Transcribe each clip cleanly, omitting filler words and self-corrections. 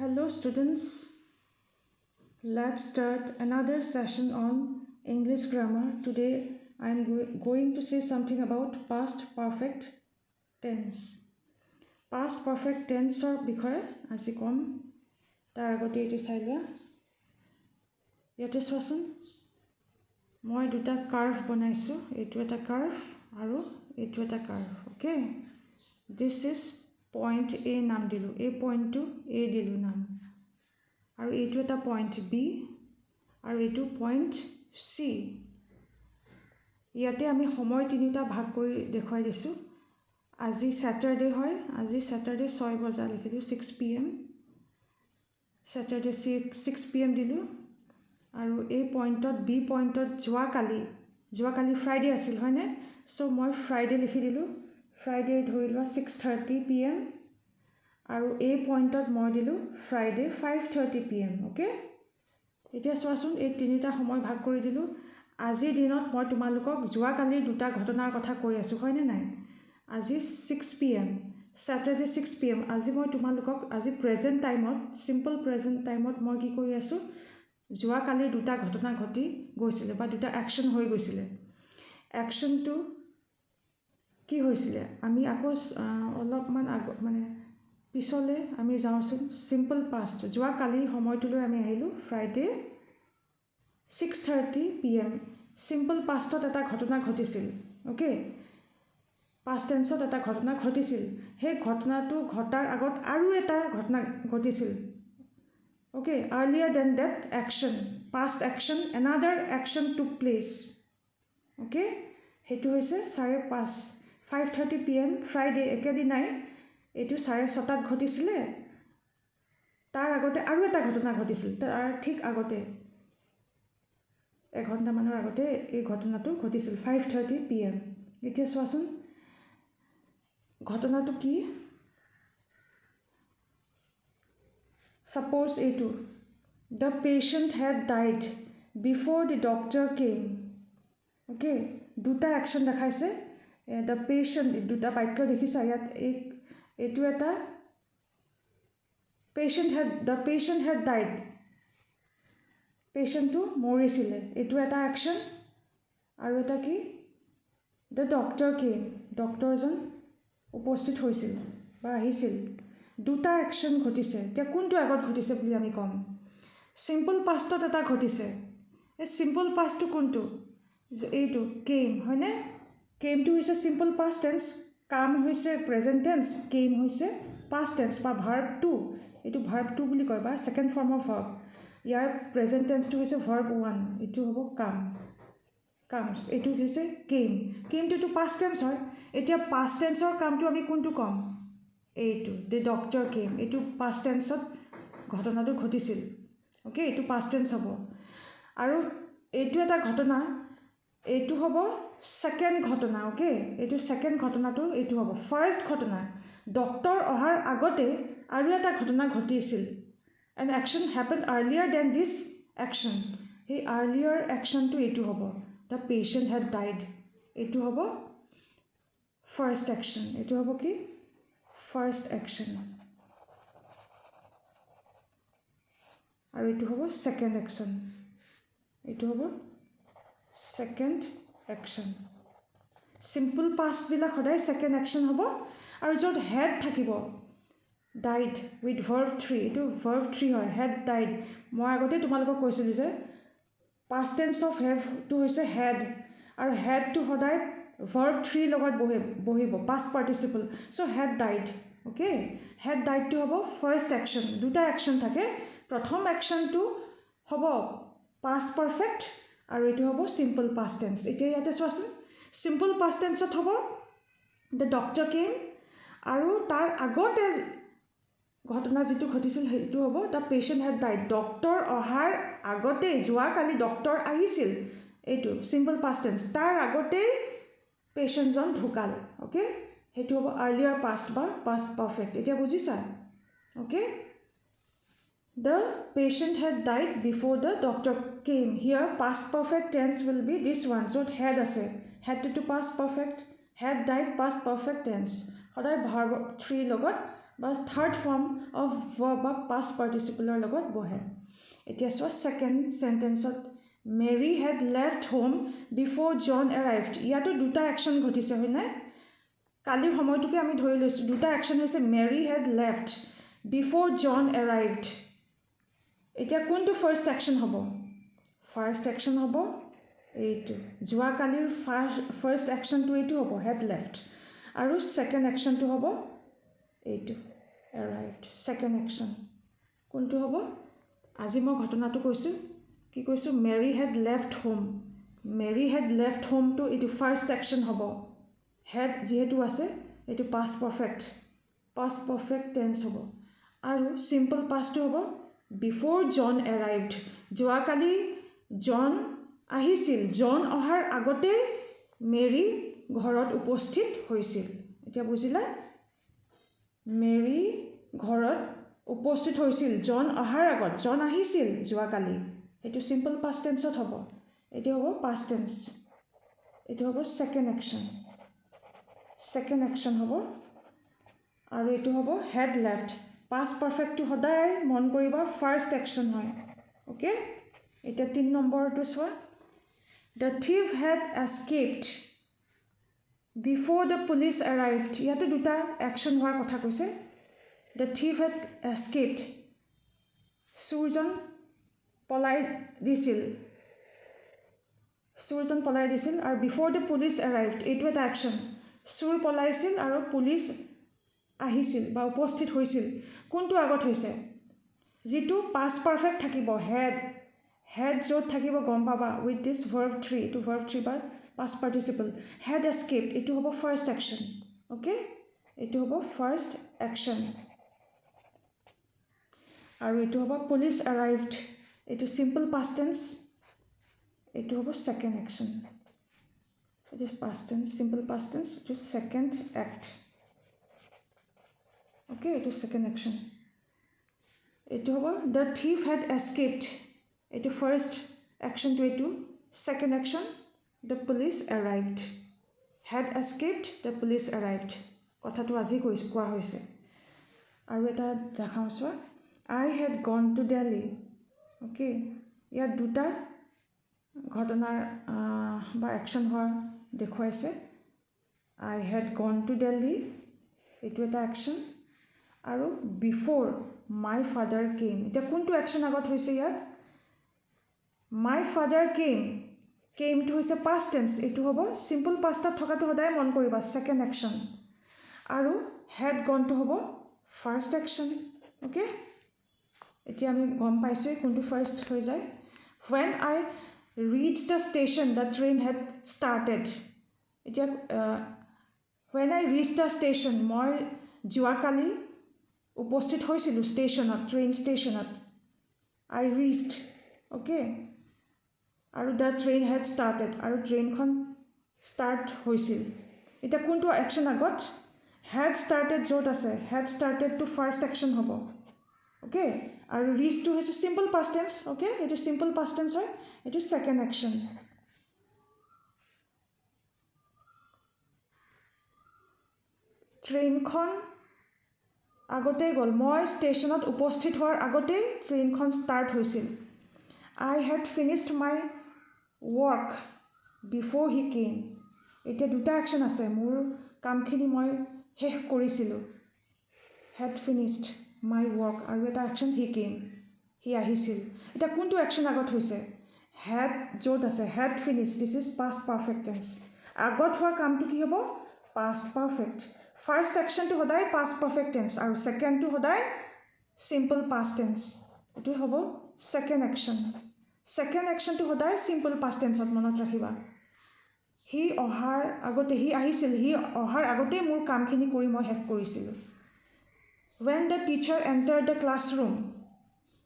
Hello students, let's start another session on English grammar. Today I am going to say something about past perfect tense. Past perfect tense or বিষয়ে আজি কম তাৰ আগতে এইটো চাই লোৱা ইয়াতে চোৱাচোন মই দুটা কাৰ্ভ বনাইছোঁ এইটো এটা কাৰ্ভ আৰু এইটো এটা curve okay this is point A নাম দিলোঁ এই পইণ্টটো এ দিলোঁ নাম আৰু এইটো এটা পইণ্ট বি আৰু এইটো পইণ্ট চি ইয়াতে আমি সময় তিনিটা ভাগ কৰি দেখুৱাই দিছোঁ আজি স্যাটাৰডে হয় আজি স্যাটাৰডে 6 বজা লিখি দিওঁ 6 PM স্যাটাৰডে 6 PM দিলোঁ আৰু এই পইণ্টত বি পইণ্টত যোৱাকালি ফ্ৰাইডে আছিল হয়নে চ' মই ফ্ৰাইডে লিখি দিলোঁ ফ্ৰাইডে ধৰি লোৱা 6:30 PM আৰু এই পইণ্টত মই দিলোঁ ফ্ৰাইডে 5:30 PM ওকে এতিয়া চোৱাচোন এই তিনিটা সময় ভাগ কৰি দিলোঁ আজিৰ দিনত মই তোমালোকক যোৱাকালিৰ দুটা ঘটনাৰ কথা কৈ আছোঁ হয়নে নাই আজি 6 PM স্যাটাৰডে 6 PM আজি মই তোমালোকক আজি প্ৰেজেণ্ট টাইমত চিম্পল প্ৰেজেণ্ট টাইমত মই কি কৰি আছোঁ যোৱাকালিৰ দুটা ঘটনা ঘটি গৈছিলে বা দুটা একশ্যন হৈ গৈছিলে একশ্যনটো কি হৈছিলে আমি আকৌ অলপমান মানে পিছলৈ আমি যাওঁচোন চিম্পল পাষ্ট যোৱাকালি সময়টোলৈ আমি আহিলোঁ ফ্ৰাইডে 6:30 PM চিম্পল পাষ্টত এটা ঘটনা ঘটিছিল অ'কে পাষ্ট টেন্সত এটা ঘটনা ঘটিছিল সেই ঘটনাটো ঘটাৰ আগত আৰু এটা ঘটনা ঘটিছিল okay earlier than that action past action another action took place okay সেইটো হৈছে 5:30 PM ফ্ৰাইডে একেদিনাই এইটো 6:30 ঘটিছিলে তাৰ আগতে আৰু এটা ঘটনা ঘটিছিল তাৰ ঠিক আগতে এঘণ্টামানৰ আগতে এই ঘটনাটো ঘটিছিল 5:30 PM এতিয়া চোৱাচোন ঘটনাটো কি সাপোজ এইটো the patient had died before the doctor came okay দুটা একশ্যন দেখাইছে দ্য পেশেণ্ট দুটা বাক্য দেখিছা ইয়াত এইটো এটা দ্য পেশেণ্ট হেড ডাইড পেশেণ্টটো মৰিছিলে এইটো এটা একশ্যন আৰু এটা কি দ্য ডক্টৰ কেম ডক্টৰজন উপস্থিত হৈছিল বা আহিছিল দুটা একশ্যন ঘটিছে এতিয়া কোনটো আগত ঘটিছে বুলি আমি ক'ম চিম্পল পাষ্টত এটা ঘটিছে এই চিম্পল পাষ্টটো কোনটো এইটো কেম হয়নে কেমটো হৈছে চিম্পল পাষ্ট টেন্স কাম হৈছে প্ৰেজেণ্ট টেন্স কেম হৈছে পাষ্ট টেন্স বা ভাৰ্ব টু এইটো ভাৰ্ব টু বুলি কয় বা ছেকেণ্ড ফৰ্ম অফ ভাৰ্ব ইয়াৰ প্ৰেজেণ্ট টেন্সটো হৈছে ভাৰ্ব 1 এইটো হ'ব কামছ এইটো হৈছে কেমটোতো পাষ্ট টেন্স হয় এতিয়া পাষ্ট টেন্সৰ কামটো আমি কোনটো ক'ম এইটো দ্য ডক্টৰ কেম এইটো পাষ্ট টেন্সত ঘটনাটো ঘটিছিল অ'কে এইটো পাষ্ট টেন্স হ'ব আৰু এইটো এটা ঘটনা এইটো হ'ব ছেকেণ্ড ঘটনা অ'কে এইটো ছেকেণ্ড ঘটনাটো এইটো হ'ব ফাৰ্ষ্ট ঘটনা ডক্টৰ অহাৰ আগতে আৰু এটা ঘটনা ঘটিছিল an action happen earlier than this action সেই আৰ্লিয়াৰ একশ্যনটো এইটো হ'ব দ্য পেশেণ্ট হেড ডাইড এইটো হ'ব ফাৰ্ষ্ট একশ্যন এইটো হ'ব কি ফাৰ্ষ্ট একশ্যন আৰু এইটো হ'ব ছেকেণ্ড একশ্যন এইটো হ'ব ছেকেণ্ড একশ্যন চিম্পল পাষ্টবিলাক সদায় ছেকেণ্ড একশ্যন হ'ব আৰু য'ত হেড থাকিব ডাইড উইথ ভাৰ্ব 3 এইটো ভাৰ্ব 3 হয় হেড ডাইড মই আগতে তোমালোকক কৈছিলোঁ যে পাষ্ট টেন্স অফ হেভটো হৈছে হেড আৰু হেডটো সদায় ভাৰ্ব 3 লগত বহিব পাষ্ট পাৰ্টিচিপল চ' হেড ডাইড অ'কে হেড ডাইডটো হ'ব ফাৰ্ষ্ট একশ্যন দুটা একশ্যন থাকে প্ৰথম একশ্যনটো হ'ব পাষ্ট পাৰফেক্ট আৰু এইটো হ'ব চিম্পল পাষ্ট টেন্স এতিয়া ইয়াতে চোৱাচোন চিম্পল পাষ্ট টেন্সত হ'ব দ্য ডক্টৰ কেম আৰু তাৰ আগতে ঘটনা যিটো ঘটিছিল সেইটো হ'ব the patient had died doctor অহাৰ আগতেই যোৱাকালি ডক্টৰ আহিছিল এইটো চিম্পল পাষ্ট টেন্স তাৰ আগতেই পেশেণ্টজন ঢুকাল অ'কে সেইটো হ'ব আৰ্লিয়াৰ পাষ্ট বা পাষ্ট পাৰফেক্ট এতিয়া বুজিছা okay the patient had died before the doctor came here past perfect tense will be this one য'ত হেড আছে হেডটোতো past perfect had died past perfect tense সদায় ভাৰ্ব 3 লগত বা থাৰ্ড ফৰ্ম অফ ভাৰ্ব বা past পাৰ্টিচিপলৰ লগত বহে এতিয়া চোৱা ছেকেণ্ড চেণ্টেন্সত Mary had left home before John arrived ইয়াতো দুটা একশ্যন ঘটিছে হয়নে কালিৰ সময়টোকে আমি ধৰি লৈছোঁ দুটা একশ্যন হৈছে Marie had left before John arrived এতিয়া কোনটো ফাৰ্ষ্ট একশ্যন হ'ব ফাৰ্ষ্ট একশ্যন হ'ব এইটো যোৱাকালিৰ ফাৰ্ষ্ট একশ্যনটো এইটো হ'ব হেড লেফ্ট আৰু ছেকেণ্ড একশ্যনটো হ'ব এইটো এৰাইভড ছেকেণ্ড একশ্যন কোনটো হ'ব আজি মই ঘটনাটো কৈছোঁ কি কৈছোঁ Mary had left home Mary had left হোমটো এইটো ফাৰ্ষ্ট একশ্যন হ'ব হেড যিহেতু আছে এইটো পাষ্ট পাৰফেক্ট টেন্স হ'ব আৰু চিম্পল পাষ্টটো হ'ব বিফ'ৰ জন এৰাইভড যোৱাকালি জন আহিছিল জন অহাৰ আগতে মেৰী ঘৰত উপস্থিত হৈছিল এতিয়া বুজিলা মেৰী ঘৰত উপস্থিত হৈছিল জন অহাৰ আগত জন আহিছিল যোৱাকালি এইটো চিম্পল পাষ্ট টেন্সত হ'ব এইটো হ'ব পাষ্ট টেন্স এইটো হ'ব ছেকেণ্ড একশ্যন হ'ব আৰু এইটো হ'ব হেড লেফ্ট পাষ্ট পাৰফেক্টটো সদায় মন কৰিবা ফাৰ্ষ্ট একশ্যন হয় অ'কে এতিয়া 3 নম্বৰটো চোৱা the thief had escaped before the police arrived ইয়াতো দুটা একশ্যন হোৱাৰ কথা কৈছে দ্য থিভ হেড এস্কেপড চোৰজন পলাই দিছিল আৰু বিফ'ৰ দ্য পুলিচ এৰাইভড এইটো এটা একশ্যন চোৰ পলাইছিল আৰু পুলিচ আহিছিল বা উপস্থিত হৈছিল কোনটো আগত হৈছে যিটো পাষ্ট পাৰফেক্ট থাকিব হেড য'ত থাকিব গম পাবা উইথ দিছ ভাৰ্ব 3 এইটো ভাৰ্ব 3 বা পাষ্ট পাৰ্টিচিপল হেড এস্কেপড এইটো হ'ব ফাৰ্ষ্ট একশ্যন অ'কে এইটো হ'ব ফাৰ্ষ্ট একশ্যন আৰু এইটো হ'ব পুলিচ এৰাইভড এইটো চিম্পল পাষ্ট টেন্স এইটো হ'ব ছেকেণ্ড একশ্যন এইটো past tense simple past tense এইটো ছেকেণ্ড এক্ট অ'কে এইটো ছেকেণ্ড একশ্যন এইটো হ'ব দ্য থিভ হেড এস্কেপড এইটো ফাৰ্ষ্ট একশ্যনটো এইটো second action the police arrived had escaped the police arrived কথাটো আজি কোৱা হৈছে আৰু এটা দেখাওঁ চোৱা I had gone to Delhi okay ইয়াত দুটা ঘটনাৰ বা একশ্যন হোৱা দেখুৱাইছে I had gone to Delhi এইটো এটা একশ্যন আৰু বিফ'ৰ মাই ফাদাৰ কেম এতিয়া কোনটো একশ্যন আগত হৈছে ইয়াত মাই ফাদাৰ কেমটো হৈছে পাষ্ট টেন্স এইটো হ'ব চিম্পল পাষ্টত থকাটো সদায় মন কৰিবা ছেকেণ্ড একশ্যন আৰু হেড গনটো হ'ব ফাৰ্ষ্ট একশ্যন অ'কে এতিয়া আমি গম পাইছোঁ কোনটো ফাৰ্ষ্ট হৈ যায় when I reached the station the train had started এতিয়া when I reached the station মই যোৱাকালি উপস্থিত হৈছিলোঁ ষ্টেচনত ট্ৰেইন ষ্টেচনত I reached অ'কে আৰু দ্য ট্ৰেইন হেড ষ্টাৰ্টেড আৰু ট্ৰেইনখন ষ্টাৰ্ট হৈছিল এতিয়া কোনটো একশ্যন আগত হেড ষ্টাৰ্টেড য'ত আছে হেড ষ্টাৰ্টেডটো ফাৰ্ষ্ট একশ্যন হ'ব অ'কে আৰু ৰিচটো হৈছে চিম্পল পাষ্ট টেন্স অ'কে এইটো চিম্পল পাষ্ট টেন্স হয় এইটো ছেকেণ্ড একশ্যন ট্ৰেইনখন আগতেই গ'ল মই ষ্টেচনত উপস্থিত হোৱাৰ আগতেই ট্ৰেইনখন ষ্টাৰ্ট হৈছিল আই হেড ফিনিছড মাই ৱৰ্ক বিফ'ৰ হি কেম এতিয়া দুটা একশ্যন আছে মোৰ কামখিনি মই শেষ কৰিছিলোঁ হেড ফিনিছড মাই ৱৰ্ক আৰু এটা একশ্যন হি কেম সি আহিছিল এতিয়া কোনটো একশ্যন আগত হৈছে হেড য'ত আছে had finished this is past perfect tense আগত হোৱা কামটো কি হ'ব পাষ্ট পাৰফেক্ট ফাৰ্ষ্ট একশ্যনটো সদায় পাষ্ট পাৰফেক্ট টেন্স আৰু ছেকেণ্ডটো সদায় চিম্পল পাষ্ট টেন্স এইটো হ'ব ছেকেণ্ড একশ্যনটো সদায় চিম্পল পাষ্ট টেন্সত মনত ৰাখিবা সি আহিছিল সি অহাৰ আগতেই মোৰ কামখিনি কৰি মই শেষ কৰিছিলোঁ when the teacher entered the classroom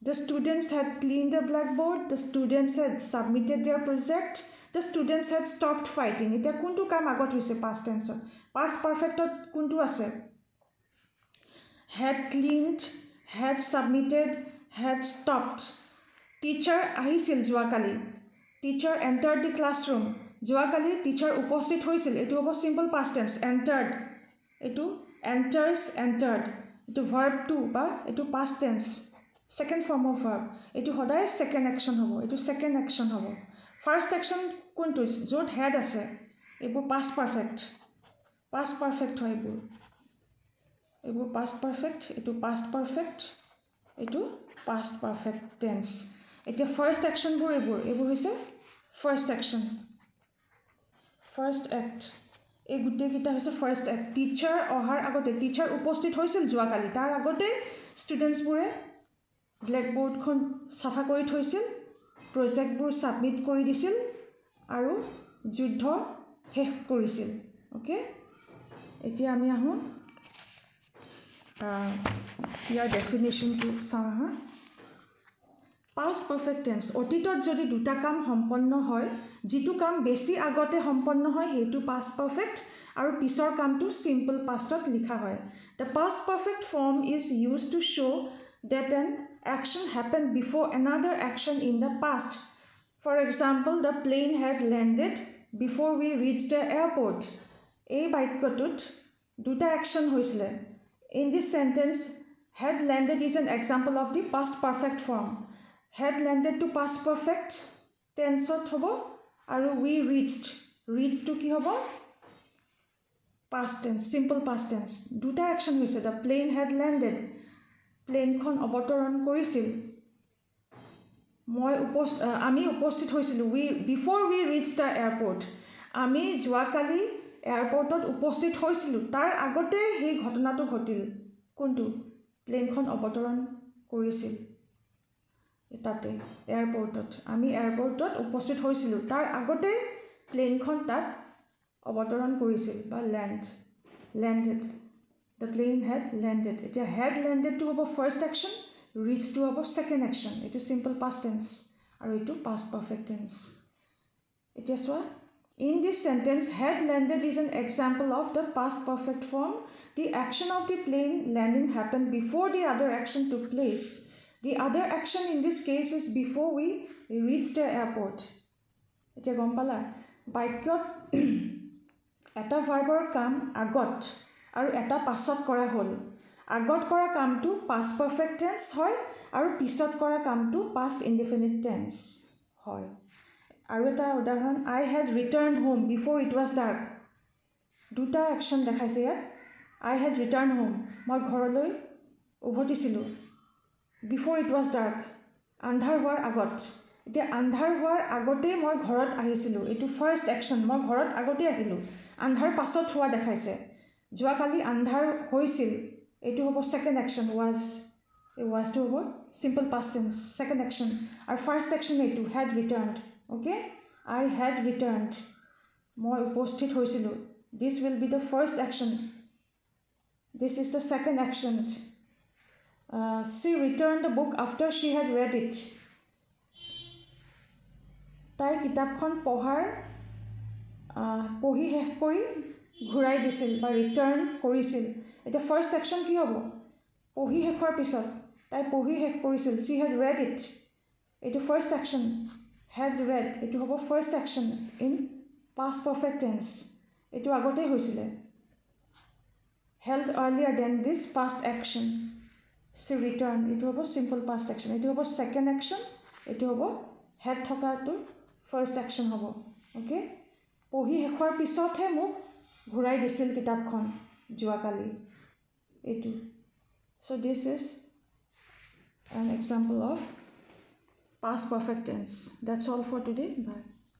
the students had cleaned the blackboard the students had submitted their project the students had stopped fighting এতিয়া কোনটো কাম আগত হৈছে পাষ্ট টেন্সত পাষ্ট পাৰফেক্টত কোনটো আছে had cleaned had submitted had stopped teacher আহিছিল যোৱাকালি teacher entered the classroom যোৱাকালি টিচাৰ উপস্থিত হৈছিল এইটো হ'ব চিম্পল পাষ্ট টেন্স entered এইটো enters entered এইটো ভাৰ্বটো বা এইটো past tense second form of verb এইটো সদায় ছেকেণ্ড একশ্যন হ'ব এইটো ছেকেণ্ড একশ্যন হ'ব ফাৰ্ষ্ট একশ্যন কোনটো য'ত হেড আছে এইবোৰ পাষ্ট পাৰফেক্ট হয় এইবোৰ পাষ্ট পাৰফেক্ট এইটো পাষ্ট পাৰফেক্ট এইটো পাষ্ট পাৰফেক্ট টেন্স এতিয়া ফাৰ্ষ্ট একশ্যনবোৰ এইবোৰ হৈছে ফাৰ্ষ্ট একশ্যন ফাৰ্ষ্ট এক্ট এই গোটেইকেইটা হৈছে ফাৰ্ষ্ট এক্ট টিচাৰ অহাৰ আগতে টিচাৰ উপস্থিত হৈছিল যোৱাকালি তাৰ আগতে ষ্টুডেণ্টছবোৰে ব্লেকবৰ্ডখন চাফা কৰি থৈছিল প্ৰজেক্টবোৰ ছাবমিট কৰি দিছিল আৰু যুদ্ধ শেষ কৰিছিল অ'কে এতিয়া আমি আহোঁ ইয়াৰ ডেফিনেশ্যনটো চাওঁ হা পাষ্ট পাৰফেক্ট টেন্স অতীতত যদি দুটা কাম সম্পন্ন হয় যিটো কাম বেছি আগতে সম্পন্ন হয় সেইটো পাষ্ট পাৰফেক্ট আৰু পিছৰ কামটো চিম্পল পাষ্টত লিখা হয় the past perfect form is use to show' that an action happened before another action in the past. For example, the plane had landed before we reached the airport. এই বাক্যটোত দুটা action হৈছিলে in this sentence had landed is an example of the past perfect form. Had landed to past perfect tense হ'ব আৰু we reached to কি হ'ব past tense simple past tense দুটা action হৈছে the plane had landed প্লেনখন অৱতৰণ কৰিছিল আমি উপস্থিত হৈছিলোঁ before we rich the airport আমি যোৱাকালি এয়াৰপৰ্টত উপস্থিত হৈছিলোঁ তাৰ আগতে সেই ঘটনাটো ঘটিল কোনটো প্লেনখন অৱতৰণ কৰিছিল তাতে এয়াৰপৰ্টত আমি এয়াৰপৰ্টত উপস্থিত হৈছিলোঁ তাৰ আগতে প্লেনখন তাত অৱতৰণ কৰিছিল বা লেণ্ডেড The plane had landed. It had landed to have a first action, reached to have a second action. It is simple past tense. Or it is past perfect tense. It is what? In this sentence, had landed is an example of the past perfect form. The action of the plane landing happened before the other action took place. The other action in this case is before we reached the airport. It is gompala. Baikyot eta verber kam agot. আৰু এটা পাছত কৰা হ'ল আগত কৰা কামটো past perfect tense হয় আৰু পিছত কৰা কামটো পাষ্ট ইনডিফিনিট টেন্স হয় আৰু এটা উদাহৰণ I had returned home before it was dark দুটা একশ্যন দেখাইছে ইয়াত আই হেড ৰিটাৰ্ণ হোম মই ঘৰলৈ উভতিছিলোঁ বিফৰ ইট ৱাজ ডাৰ্ক আন্ধাৰ হোৱাৰ আগত এতিয়া আন্ধাৰ হোৱাৰ আগতেই মই ঘৰত আহিছিলোঁ এইটো ফাৰ্ষ্ট একশ্যন মই ঘৰত আগতেই আহিলোঁ আন্ধাৰ পাছত হোৱা দেখাইছে যোৱাকালি আন্ধাৰ হৈছিল এইটো হ'ব ছেকেণ্ড একশ্যন ৱাজটো হ'ব simple past tense second action আৰু ফাৰ্ষ্ট একশ্যন এইটো had returned okay I had returned মই উপস্থিত হৈছিলোঁ this will be the first action this is the second action she return the book after she had read it তাই কিতাপখন পঢ়ি শেষ কৰি ঘূৰাই দিছিল বা ৰিটাৰ্ণ কৰিছিল এতিয়া ফাৰ্ষ্ট একশ্যন কি হ'ব পঢ়ি শেষ হোৱাৰ পিছত তাই পঢ়ি শেষ কৰিছিল চি হেড ৰেড ইট এইটো ফাৰ্ষ্ট একশ্যন হেড ৰেড এইটো হ'ব first action in past perfect tense এইটো আগতেই হৈছিলে held earlier than this past action she return এইটো হ'ব চিম্পল পাষ্ট একশ্যন এইটো হ'ব ছেকেণ্ড একশ্যন এইটো হ'ব হেড থকাটো ফাৰ্ষ্ট একশ্যন হ'ব অ'কে পঢ়ি শেষ হোৱাৰ পিছতহে মোক ঘূৰাই দিছিল কিতাপখন যোৱাকালি এইটো so' this is an example of past perfect tense. That's all for today. Bye.